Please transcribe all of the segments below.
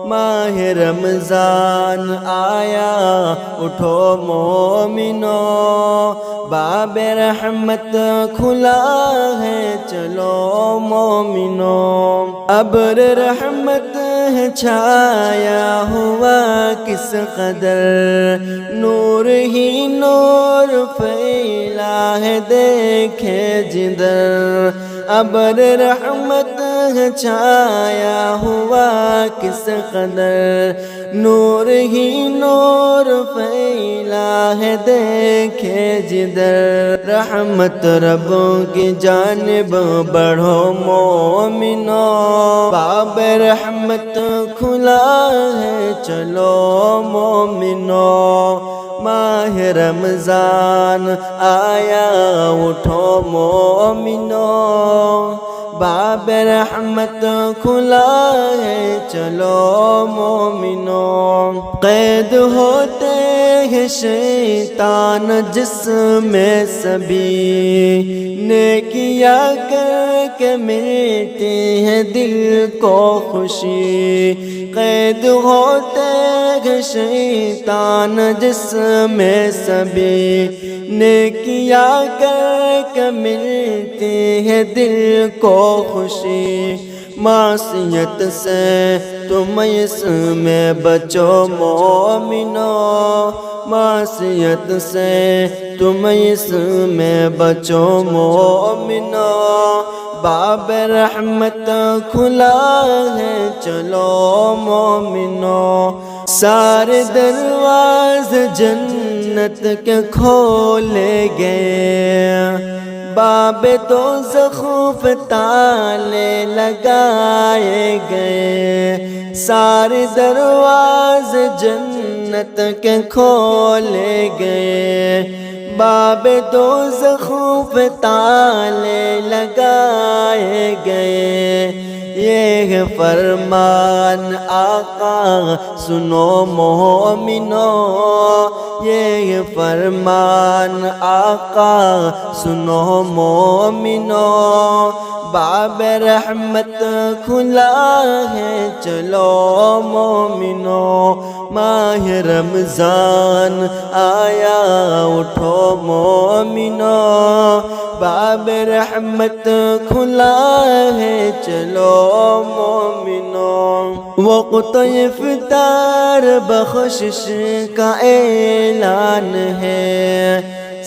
ماہ رمضان آیا اٹھو مومنو، باب رحمت کھلا ہے چلو مومنو، ابر رحمت ہے چھایا ہوا کس قدر، نور ہی نور پھیلا ہے دیکھے جدھر، ابر رحمت ہے چھایا ہوا کس قدر، نور ہی نور پھیلا ہے دیکھے جدھر، رحمت رب کی جانب بڑھو مومنو، باب رحمت کھلا ہے چلو مومنو، ماہ رمضان آیا اٹھو مومنو، باب رحمت کھلا ہے چلو مومنو، قید ہوتے ہیں شیطان جسم میں سبھی، نیکیاں کر کے ملتی ہے دل کو خوشی، قید ہوتے ہیں شیطان جسم میں سبھی، نیکیاں کر کے ملتی ہے دل کو خوشی، معصیت سے تم اس میں بچو مومنو، معصیت سے تم اس میں بچو مومنو، باب رحمت کھلا ہے چلو مومنو، سارے دروازے جنت کے کھولے گئے، باب دوزخ پہ تالے لگائے گئے، سارے دروازے جنت کے کھولے گئے، باب دوزخ پہ تالے لگائے گئے، یہ فرمان آقا سنو مومنو، یہ فرمان آقا سنو مومنو، باب رحمت کھلا ہے چلو مومنو، ماہ رمضان آیا اٹھو مومنو، باب رحمت کھلا ہے چلو مومنو، وقت افطار بخشش کا اعلان ہے،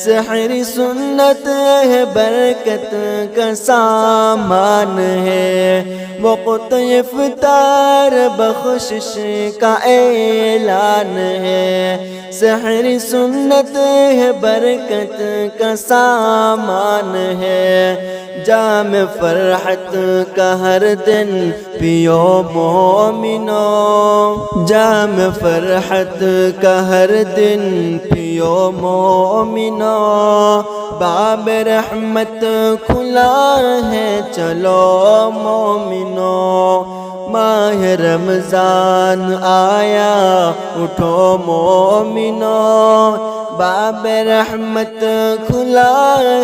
سحر سنت ہے برکت کا سامان ہے، وقت افطار بخشش کا اعلان ہے، سحر سنت ہے برکت کا سامان ہے، جام فرحت کا ہر دن پیو مومنو، جام فرحت کا ہر دن پیو مومنو، باب رحمت کھلا ہے چلو مومنو، ماہ رمضان آیا اٹھو مومنو، باب رحمت کھلا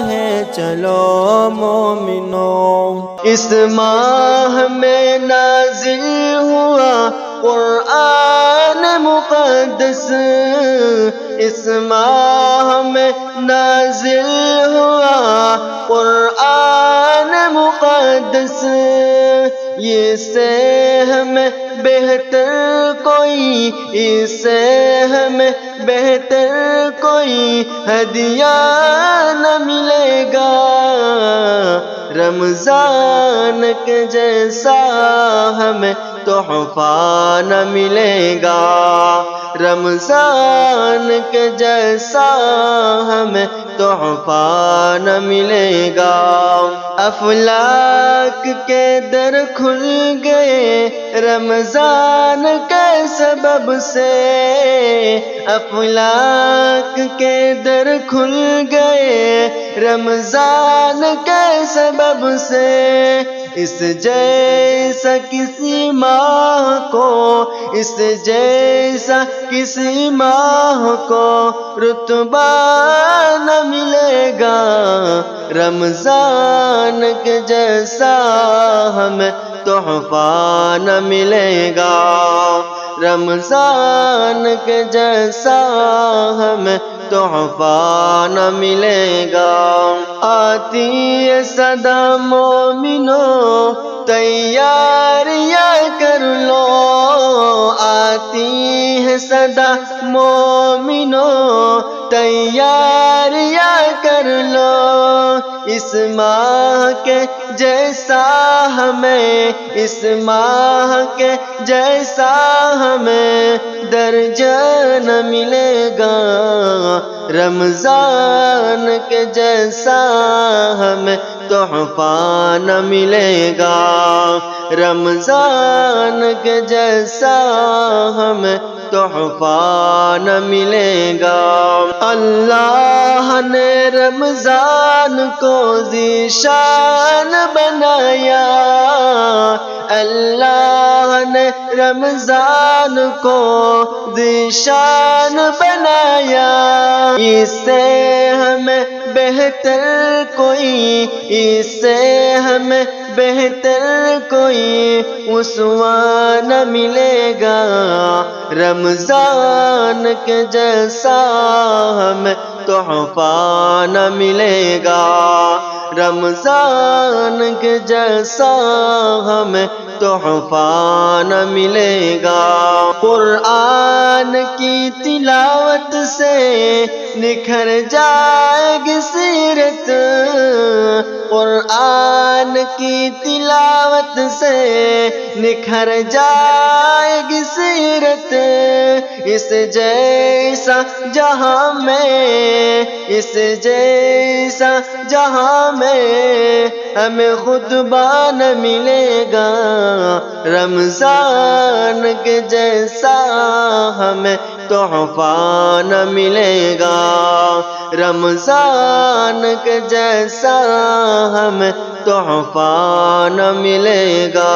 ہے چلو مومنو، اس ماہ میں نازل ہوا قرآن مقدس، اس ماہ میں نازل ہوا قرآن مقدس، یہ سے ہمیں بہتر کوئی، اس سے ہمیں بہتر کوئی ہدیہ نہ ملے گا، رمضان کے جیسا ہمیں تحفہ نہ ملے گا، رمضان کے جیسا ہمیں تحفہ نہ ملے گا، افلاک کے در کھل گئے رمضان کے سبب سے، افلاک کے در کھل گئے رمضان کے سبب سے، اس جیسا کسی ماہ کو، اس جیسا کسی ماہ کو رتبہ نہ ملے گا، رمضان کے جیسا ہمیں تحفہ نہ ملے گا، رمضان کے جیسا ہمیں تحفہ نہ ملے گا۔ آتی ہے صدا مومنوں تیاریاں کر لو، آتی ہے صدا مومنوں تیاریاں کر لو، اس ماہ کے جیسا ہمیں، اس ماہ کے جیسا ہمیں درجہ نہ ملے گا، رمضان کے جیسا ہمیں تحفہ نہ ملے گا، رمضان کے جیسا ہمیں تحفہ نہ ملے گا۔ اللہ نے رمضان کو ذیشان بنایا، اللہ نے رمضان کو ذیشان بنایا، اس سے ہمیں بہتر کوئی، اس سے ہمیں بہتر کوئی اسوہ نہ ملے گا، رمضان کے جیسا ہمیں تحفہ نہ ملے گا، رمضان کے جیسا ہمیں تحفہ نہ ملے گا۔ قرآن کی تلاوت سے نکھر جائے گی سیرت، قرآن کی تلاوت سے نکھر جائے گی سیرت، اس جیسا جہاں میں، اس جیسا جہاں میں ہمیں خطبہ نہ ملے گا، رمضان کے جیسا ہمیں تحفہ نہ ملے گا، رمضان کے جیسا ہمیں تحفہ نہ ملے گا۔